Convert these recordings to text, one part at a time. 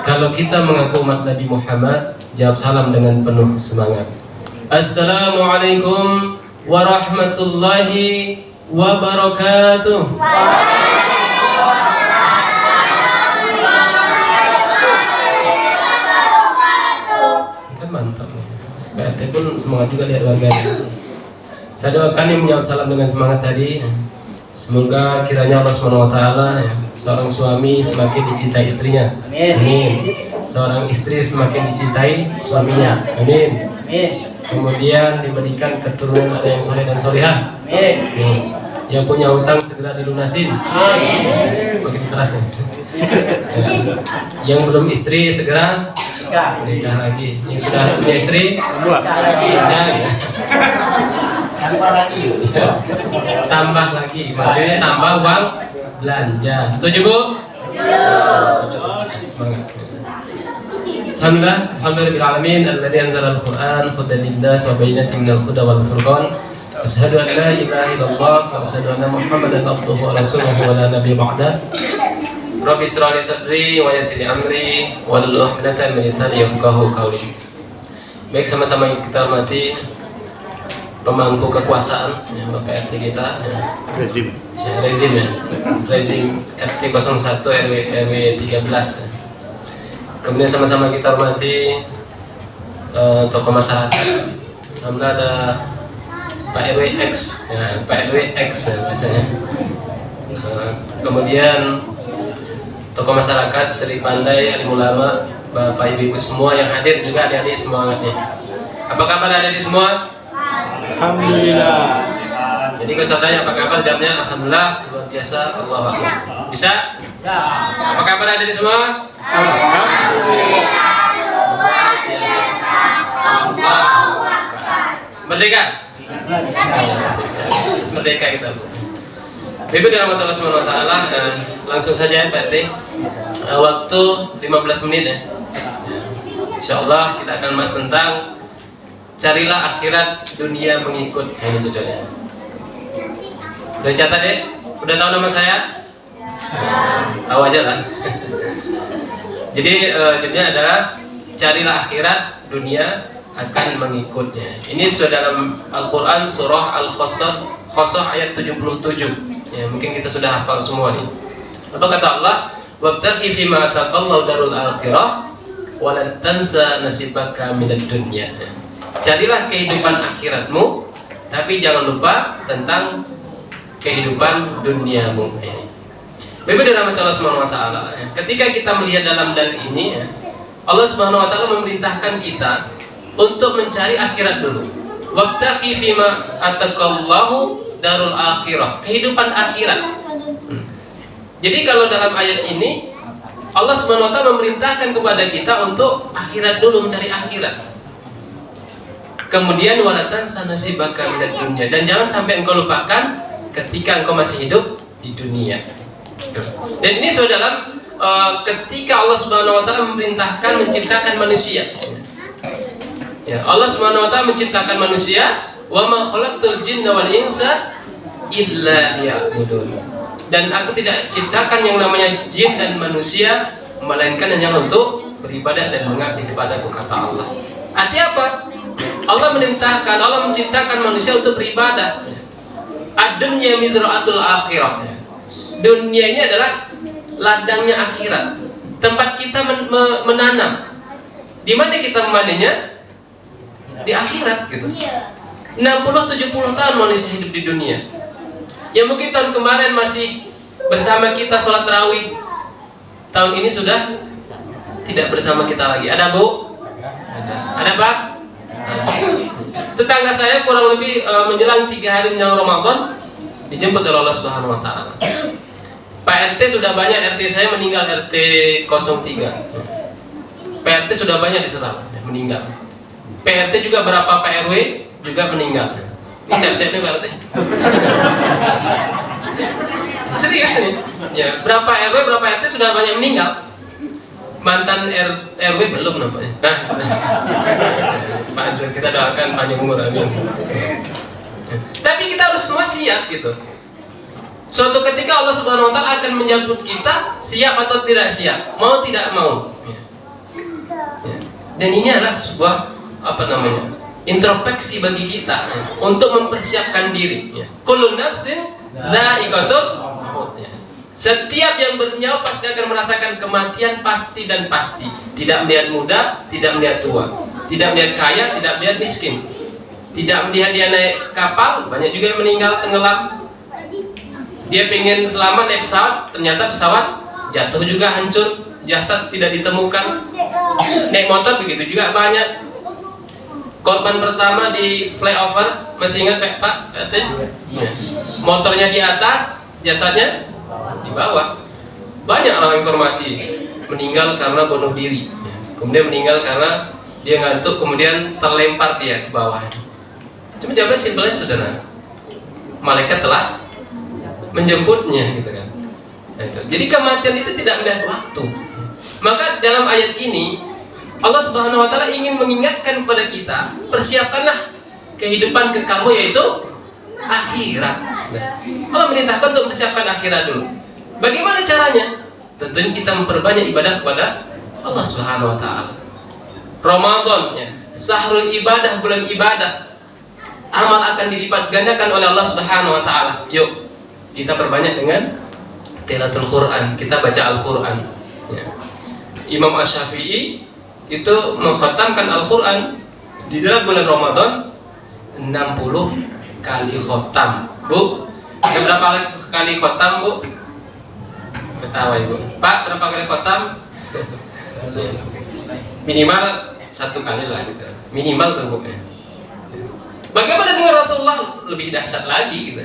Kalau kita mengaku umat Nabi Muhammad, jawab salam dengan penuh semangat. Assalamualaikum warahmatullahi wabarakatuh. Kan mantap. BRT pun semangat juga lihat warganya. Saya doakan yang menjawab salam dengan semangat tadi, semoga kiranya Allah SWT, seorang suami semakin dicintai istrinya. Amin. Seorang istri semakin dicintai suaminya. Amin. Kemudian diberikan keturunan ada yang soleh dan solehah. Amin. Yang punya hutang segera dilunasin. Amin. Makin keras ya. Yang belum istri segera nikah lagi. Yang sudah punya istri nikah lagi. Tambah lagi, maksudnya tambah uang belanja. Setuju Bu? Setuju. Semangat. Alhamdulillahirobbilalamin. Alladzi anzala al-Qur'an hudan lin-nas wa bayyinatin minal huda wal furqan. Asyhadu an la ilaha illallah wa asyhadu anna Muhammadan abduhu wa rasuluhu wa la nabiyya ba'da. Rabbi israh li sadri wa yassir li amri wahlul 'uqdatam min lisani yafqahu qawli. Baik, sama-sama kita hormati pemangku kekuasaan ya, Bapak RT kita ya. Rezim RT 01 RW 13 ya. Kemudian sama-sama kita hormati tokoh masyarakat. Alhamdulillah ada Pak RW X ya, Pak RW X ya, biasanya. Kemudian tokoh masyarakat, ceri pandai, alim ulama, Bapak Ibu semua yang hadir, juga adik-adik semangatnya. Apa kabar adik-adik semua? Alhamdulillah. Jadi kalau saya tanya apa kabar, jawabnya alhamdulillah, luar biasa, Allahu Akbar. Bisa? Apa kabar adik-adik semua? Alhamdulillah. Luar biasa, Allahu Akbar. Merdeka? Merdeka kita. Ibu dirahmati Allah SWT, langsung saja Pak RT. Waktu 15 menit ya. Insyaallah kita akan bahas tentang carilah akhirat, dunia mengikut. Ini tujuannya. Udah catat deh? Udah tahu nama saya? Tahu aja lah. Jadi judulnya adalah carilah akhirat, dunia akan mengikutnya. Ini sudah dalam Al-Quran surah Al-Qasas ayat 77. Ya, mungkin kita sudah hafal semua nih. Apa kata Allah? Wabtaqi fima ataqallahu darul akhirah wa lan tansa nasibaka minad dunya. Carilah kehidupan akhiratmu, tapi jangan lupa tentang kehidupan duniamu. Bapak dirahmati Allah Subhanahu wa taala. Ketika kita melihat dalam dalil ini, Allah Subhanahu wa taala memerintahkan kita untuk mencari akhirat dulu. Wabtaqi fima ataqallahu darul akhirah, kehidupan akhirat. Jadi kalau dalam ayat ini Allah Subhanahu wa taala memerintahkan kepada kita untuk akhirat dulu, mencari akhirat. Kemudian walatan sanasibaka minad dunya, dan jangan sampai engkau lupakan ketika engkau masih hidup di dunia. Dan ini sudah dalam ketika Allah Subhanahu wa taala memerintahkan menciptakan manusia. Ya, Allah Subhanahu wa taala menciptakan manusia, wa ma khalaqtul jinna wal insa illa liya'budun. Dan aku tidak ciptakan yang namanya jin dan manusia melainkan hanya untuk beribadah dan mengabdi kepadaku, kata Allah. Artinya apa? Allah memerintahkan, Allah menciptakan manusia untuk beribadah. Ad-dunya mizra'atul akhirah. Dunia ini adalah ladangnya akhirat, tempat kita menanam. Di mana kita memanennya? Di akhirat gitu. 60-70 tahun manusia hidup di dunia. Ya mungkin tahun kemarin masih bersama kita sholat tarawih, tahun ini sudah tidak bersama kita lagi. Ada Bu? Ada Pak? Tetangga saya kurang lebih menjelang 3 hari menjelang Ramadan dijemput oleh Allah Subhanahu wa taala. Pak RT sudah banyak, RT saya meninggal, RT 03. Pak RT sudah banyak diserang meninggal. Pak RT juga berapa Pak RW juga meninggal. Ini siap-siap nih Pak RT. Serius nih. Ya, berapa RW berapa RT sudah banyak meninggal. Mantan RW belum nampaknya. Nah, Pak Azhar, kita doakan panjang umur, amin. Tapi kita harus semua siap gitu. Suatu ketika Allah Subhanahu wa taala akan menjemput kita, siap atau tidak siap, mau tidak mau. Ya. Ya. Dan ini adalah sebuah introspeksi bagi kita ya, untuk mempersiapkan diri. Ya. Kullu nafsin dha'iqatul maut. Ya. Setiap yang bernyawa pasti akan merasakan kematian pasti dan pasti. Tidak melihat muda, tidak melihat tua, tidak melihat kaya, tidak melihat miskin, tidak melihat dia naik kapal, banyak juga yang meninggal tenggelam. Dia pengen selamat naik pesawat, ternyata pesawat jatuh juga hancur, jasad tidak ditemukan. Naik motor begitu juga banyak. Korban pertama di flyover, masih ingat Pak? Motornya di atas, jasadnya di bawah. Banyak orang informasi meninggal karena bunuh diri, kemudian meninggal karena dia ngantuk, kemudian terlempar dia ke bawah. Cuma jawabannya simpelnya sederhana, malaikat telah menjemputnya, gitu kan. Nah, itu. Jadi kematian itu tidak melihat waktu. Maka dalam ayat ini Allah Subhanahu wa taala ingin mengingatkan kepada kita, persiapkanlah kehidupan kekamu, yaitu akhirat. Allah merintahkan untuk persiapkan akhirat dulu. Bagaimana caranya? Tentunya kita memperbanyak ibadah kepada Allah Subhanahu wa taala. Ramadan ya, syahrul ibadah, bulan ibadah. Amal akan dilipat gandakan oleh Allah Subhanahu wa taala. Yuk, kita perbanyak dengan tilawatul Quran, kita baca Al-Quran. Ya. Imam Asy-Syafi'i itu mengkhatamkan Al-Quran di dalam bulan Ramadan 60 kali khotam. Bu, berapa kali khotam, Bu? Ketawa Ibu. Pak, berapa kali khotam? Minimal 1 kali lah gitu. Minimal tuh, Bu. Bagaimana dengan Rasulullah? Lebih dahsyat lagi gitu.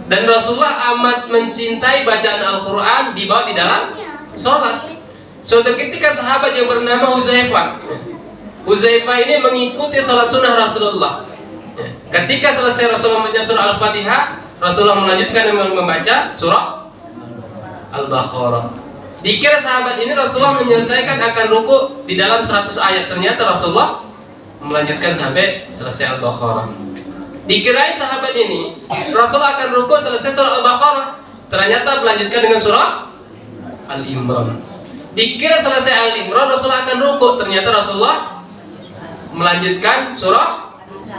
Dan Rasulullah amat mencintai bacaan Al-Quran dibawa di dalam sholat. Suatu ketika sahabat yang bernama Huzaifah ini mengikuti sholat sunnah Rasulullah. Ketika selesai Rasulullah membaca surah Al-Fatihah, Rasulullah melanjutkan dengan membaca surah Al-Baqarah. Dikira sahabat ini Rasulullah menyelesaikan akan ruku di dalam 100 ayat. Ternyata Rasulullah melanjutkan sampai selesai Al-Baqarah. Dikirain sahabat ini Rasulullah akan ruku selesai surah Al-Baqarah, ternyata melanjutkan dengan surah Al-Imran. Dikira selesai Al-Imran Rasulullah akan ruku, ternyata Rasulullah melanjutkan surah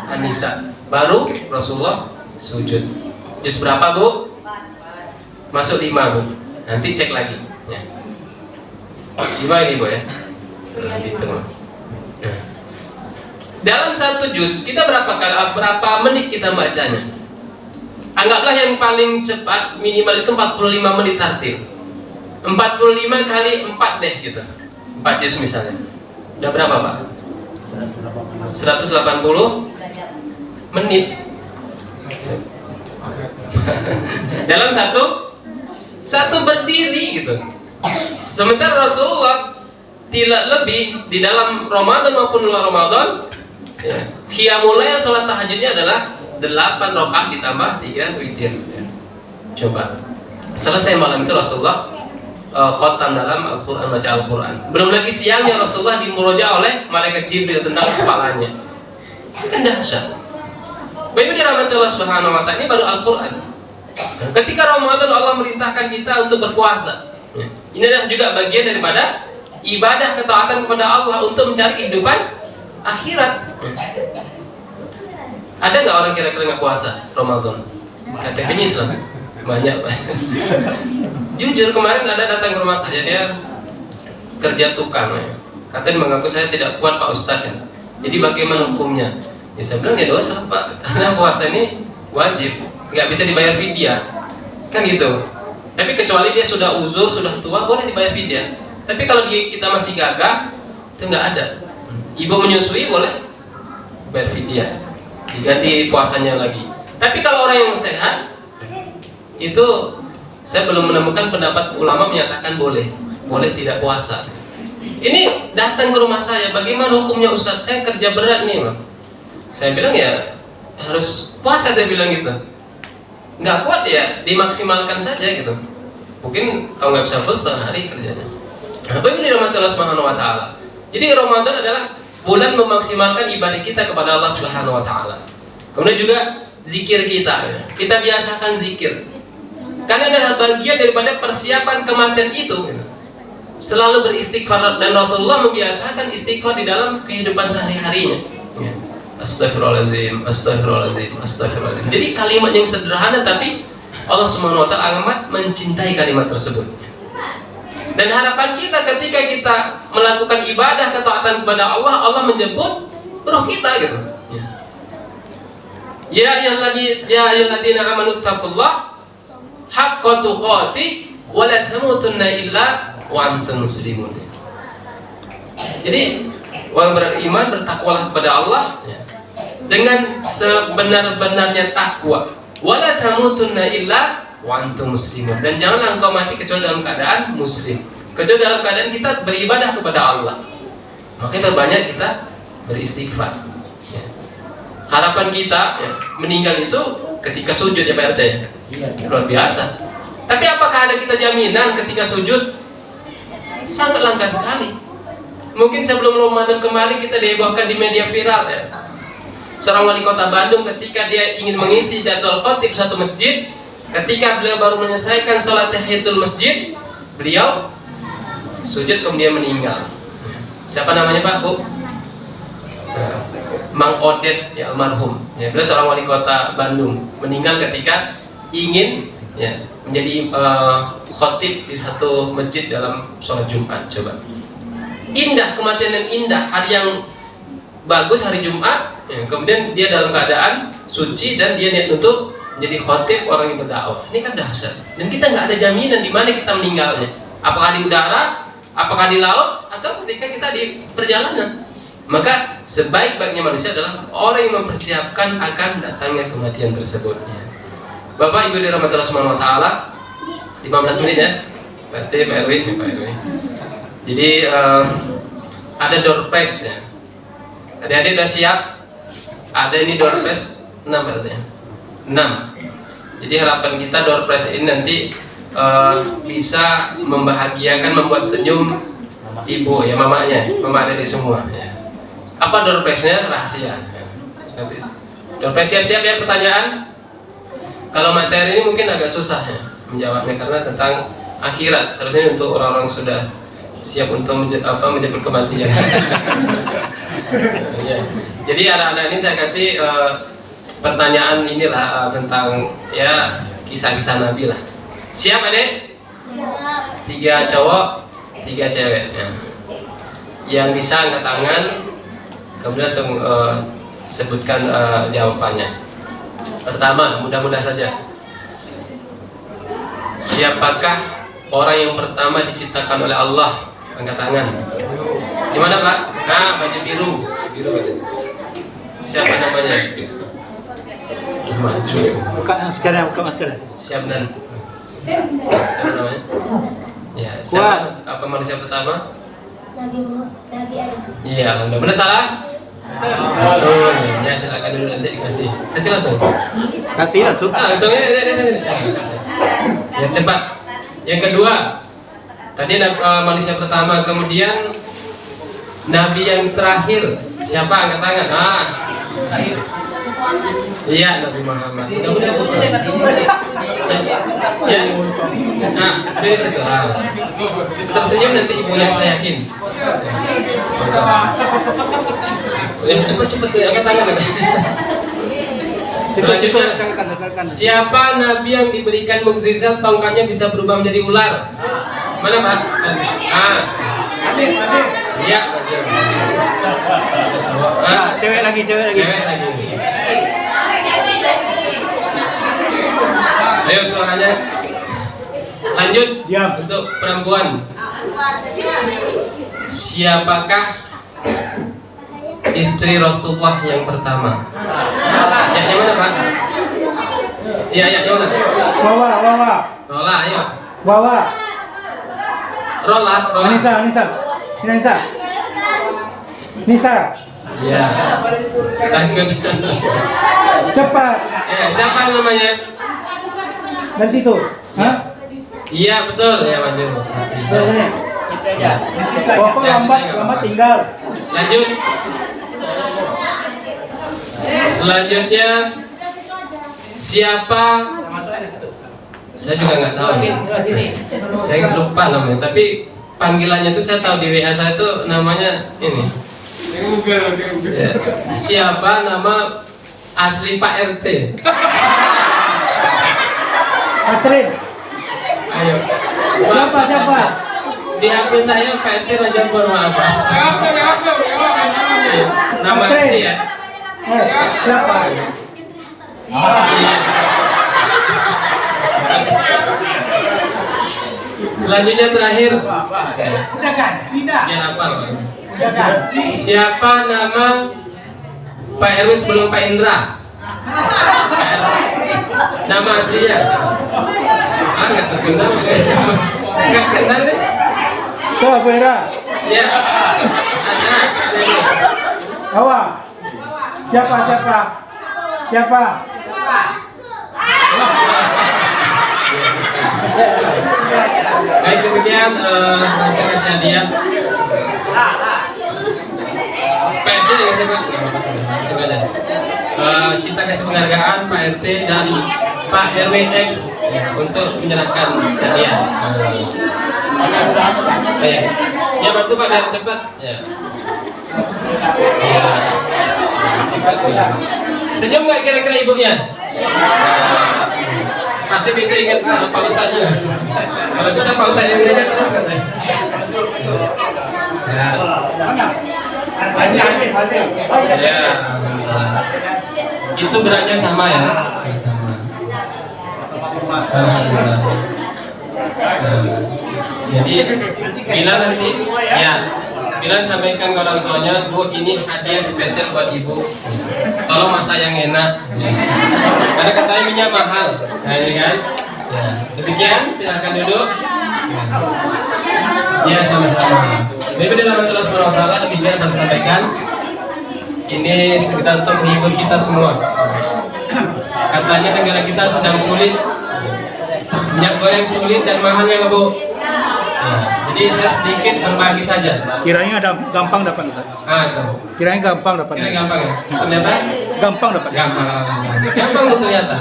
An-Nisa, baru Rasulullah sujud. Juz berapa, Bu? Masuk 5, Bu. Nanti cek lagi ya. 5 ini, Bu ya. Nah, gitu. Dalam 1 juz kita berapa menit kita bacanya? Anggaplah yang paling cepat minimal itu 45 menit tartil. 45 kali 4 deh gitu. 4 juz misalnya. Udah berapa, Pak? 180 menit. Dalam satu berdiri gitu. Sementara Rasulullah tidak lebih di dalam Ramadan maupun luar Ramadan. Qiyamul lail, sholat tahajudnya adalah 8 rakaat ditambah 3 witir. Coba selesai malam itu Rasulullah khotam dalam Al-Quran, baca Al-Quran. Belum lagi siangnya Rasulullah dimuroja oleh malaikat Jibril tentang kepalanya. Kan dahsyat. Baik, dirahmati Allah Subhanahu wa taala, ini baru Al-Quran. Ketika Ramadan Allah merintahkan kita untuk berpuasa. Ini adalah juga bagian daripada ibadah ketaatan kepada Allah untuk mencari kehidupan akhirat. Ada nggak orang kira-kira nggak puasa Ramadan? KTP-nya Islam banyak, Pak. Jujur kemarin ada datang ke rumah saya, dia kerja tukang ya. Katanya mengaku saya tidak kuat, Pak Ustadz ya. Jadi bagaimana hukumnya? Ya saya bilang ya dosa, Pak, karena puasa ini wajib, nggak bisa dibayar fidyah kan gitu. Tapi kecuali dia sudah uzur, sudah tua, boleh dibayar fidyah. Tapi kalau kita masih gagah itu nggak ada. Ibu menyusui boleh bayar fidyah, diganti puasanya lagi. Tapi kalau orang yang sehat itu saya belum menemukan pendapat ulama menyatakan boleh tidak puasa. Ini datang ke rumah saya, bagaimana hukumnya Ustadz? Saya kerja berat nih, Bang. Saya bilang ya harus puasa, saya bilang gitu. Nggak kuat ya dimaksimalkan saja gitu. Mungkin kalau nggak bisa full setengah hari kerjanya. Apa ini dirahmati Allah Subhanahu wa taala. Jadi Ramadan adalah bulan memaksimalkan ibadah kita kepada Allah Subhanahu wa taala. Kemudian juga zikir kita. Kita biasakan zikir. Karena adalah bagian daripada persiapan kematian itu. selalu beristighfar, dan Rasulullah membiasakan istighfar di dalam kehidupan sehari-harinya. Ya. Astagfirullahaladzim, astagfirullahaladzim, astagfirullahaladzim. Jadi kalimat yang sederhana, tapi Allah Subhanahu wa Ta'ala amat mencintai kalimat tersebut. Dan harapan kita ketika kita melakukan ibadah ketaatan kepada Allah, Allah menjemput roh kita gitu. Ya ayyuhalladzina amanu taqullah haqqa tuqatih wa la tamutunna illa wa antum muslimun. Jadi orang beriman bertakwalah kepada Allah dengan sebenar-benarnya takwa. Wa la tamutunna illa wa antum muslimun. Dan janganlah engkau mati kecuali dalam keadaan muslim. Kecuali dalam keadaan kita beribadah kepada Allah. Makanya banyak kita beristighfar. Harapan kita meninggal itu ketika sujud ya Pak RT. Luar biasa. Tapi apakah ada kita jaminan ketika sujud? Sangat langka sekali. Mungkin sebelum Ramadan kemarin kita dihebohkan di media viral ya. Seorang wali kota Bandung ketika dia ingin mengisi jadwal khotib satu masjid, ketika beliau baru menyelesaikan sholat tahiyatul masjid, beliau sujud kemudian meninggal. Siapa namanya Pak, Bu? Mang Odet ya, almarhum. Ya, beliau seorang wali kota Bandung, meninggal ketika ingin menjadi khotib di satu masjid dalam sholat Jumat. Coba, indah, kematian yang indah, hari yang bagus, hari Jumat. Kemudian dia dalam keadaan suci dan dia niat untuk menjadi khotib, orang yang berdakwah. Ini kan dahsyat. Dan kita nggak ada jaminan di mana kita meninggalnya. Apakah di udara, apakah di laut, atau ketika kita di perjalanan. Maka sebaik-baiknya manusia adalah orang yang mempersiapkan akan datangnya kematian tersebut. Bapak Ibu dirahmati Allah Subhanahu wa Ta'ala, 15 menit ya. Berarti Pak Erwin, Pak Erwin. Jadi ada door prize ya. Adik-adik udah siap? Ada ini door prize 6 berarti ya. 6. Jadi harapan kita door prize ini nanti bisa membahagiakan, membuat senyum ibu ya, mamanya, mama adik semua ya. Apa door prize-nya? Rahasia. Nanti door prize, siap-siap ya pertanyaan. Kalau materi ini mungkin agak susah ya menjawabnya karena tentang akhirat. Seharusnya untuk orang-orang sudah siap untuk menjemput kematian. Ya. Jadi anak-anak ini saya kasih pertanyaan inilah tentang ya kisah-kisah Nabi lah. Siap adik? 3 cowok, 3 cewek ya. Yang bisa angkat tangan, kemudian sebutkan jawabannya. Pertama, mudah-mudah saja. Siapakah orang yang pertama diciptakan oleh Allah? Angkat tangan. Di mana Pak? Nah, baju biru. Biru. Siapa namanya? Maju. Buka masker, buka masker. Siap dan. Siapa namanya? Ya, siapa? Apa manusia pertama? Nabi Adam. Iya, alhamdulillah. Benar salah? Betul. Ya, silakan dulu nanti dikasih. Kasih langsung. Kasih langsung. Langsung ya, kasih. Ya, cepat. Yang kedua, tadi manusia pertama, kemudian Nabi yang terakhir. Siapa? Angkat tangan. Iya, Nabi Muhammad. Ya. Nah, dari situ. Tersenyum nanti ibunya, saya yakin. Cepat angkat tangan. Selanjutnya, siapa Nabi yang diberikan mukjizat tongkatnya bisa berubah menjadi ular? Mana Pak? Iya. Cewek lagi. Ayo suaranya. Lanjut. Diam. Untuk perempuan. Siapakah istri Rasulullah yang pertama? Ya, yang mana Pak? Iya, yang mana? Wawa. Rola, ayo. Wawa. Rola. Nisa. Iya. Takut. Cepat. Siapa namanya? Dari situ. Hah? Iya, betul. Ya, maju. Sini. Kok lambat tinggal. Lanjut. Selanjutnya siapa? Saya juga nggak tahu nih. Saya lupa namanya. Tapi panggilannya tuh saya tahu di WA saya tuh namanya ini. Ya. Siapa nama asli Pak RT? Catherine. Ayo. Siapa? Di HP saya Pak RT Raja Pur, maaf Pak. Iya, nama Catherine. asli ya. Siapa? Iya. Selanjutnya terakhir. Biar apa? Siapa nama Pak RW sebelum Pak Indra? Nama aslinya? Nggak terkenal. Nggak kenal nih. Tuh, Bu Era. Ya. Ada. Hawa. Siapa? Baik, demikian saya kasih hadiah. Pak RT dengan sengaja. Kita kasih penghargaan Pak RT dan Pak RW X untuk menyerahkan hadiah. Ya bantu Pak biar cepat. Ya. Senyum nggak kira-kira ibunya? Masih bisa ingat Pak Ustadznya? Kalau bisa Pak Ustadznya aja terus katanya. Ya. Itu beratnya sama ya? Sama. Alhamdulillah. Jadi bila nanti ya bila sampaikan ke orang tuanya, Bu, ini hadiah spesial buat ibu, tolong masak yang enak ya. Karena katanya minyak mahal, nah, ini kan ya. Demikian, silahkan duduk ya. Sama-sama. Bapak dan rahmatullah SWT, demikian saya sampaikan. Ini sekitar untuk menghibur kita semua. Katanya negara kita sedang sulit, minyak goreng sulit dan mahalnya, Bu. Nah, jadi saya sedikit berbagi saja. Kiranya ada gampang dapat, Ustaz. Itu. Kiranya gampang dapat. Kira gampang ya? Ternyata Gampang dapat. gampang betul ternyata.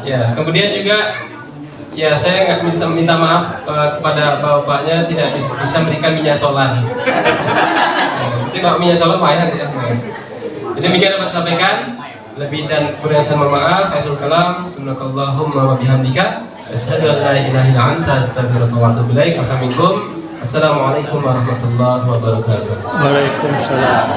Ya, kemudian juga ya saya nggak bisa minta maaf kepada bapaknya tidak bisa memberikan minyak solar. Nanti kalau minyak solar payah ya. Jadi demikian dapat sampaikan. Lebih dan kurang saya mohon maaf. Akhirul kalam. Subhanakallahumma wa bihamdika. Asyhadu an la ilaha illa anta astaghfiruka wa atubu ilaik. Assalamualaikum warahmatullahi wabarakatuh. Waalaikumsalam.